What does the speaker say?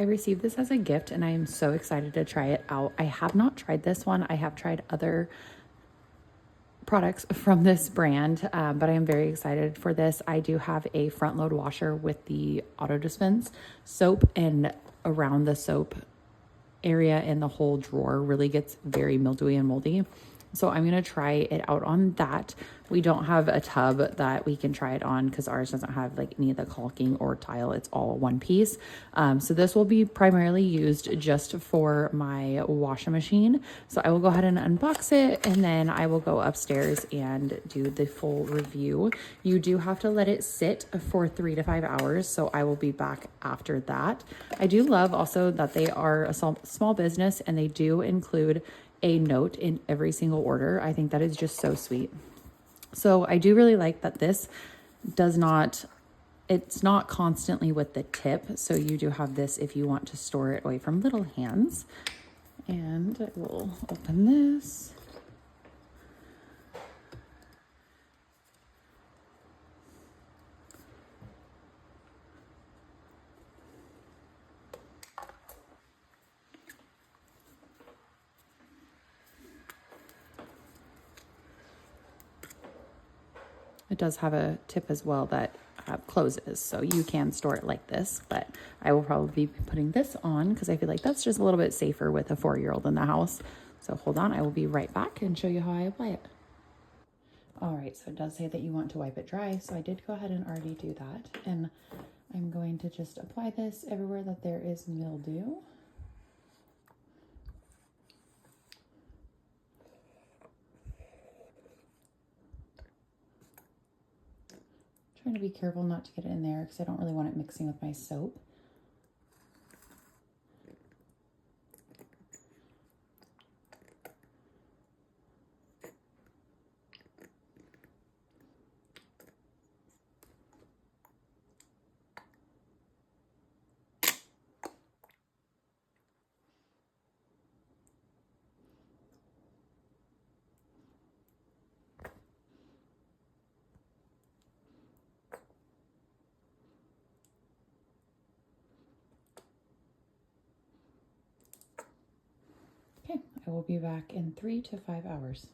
I received this as a gift and I am so excited to try it out. I have not tried this one. I have tried other products from this brand, but I am very excited for this. I do have a front load washer with the auto dispense soap, and around the soap area and the whole drawer really gets very mildewy and moldy. So I'm going to try it out on that. We don't have a tub that we can try it on because ours doesn't have like any of the caulking or tile. It's all one piece. So this will be primarily used just for my washing machine. So I will go ahead and unbox it, and then I will go upstairs and do the full review. You do have to let it sit for 3 to 5 hours. So I will be back after that. I do love also that they are a small business and they do include a note in every single order. I think that is just so sweet. So I do really like that this does not, it's not constantly with the tip. So you do have this if you want to store it away from little hands. And I will open this. It does have a tip as well that closes, so you can store it like this, but I will probably be putting this on because I feel like that's just a little bit safer with a 4-year-old in the house. So hold on, I will be right back and show you how I apply it. All right, so it does say that you want to wipe it dry, so I did go ahead and already do that, and I'm going to just apply this everywhere that there is mildew. Trying to be careful not to get it in there because I don't really want it mixing with my soap. Okay, I will be back in 3 to 5 hours.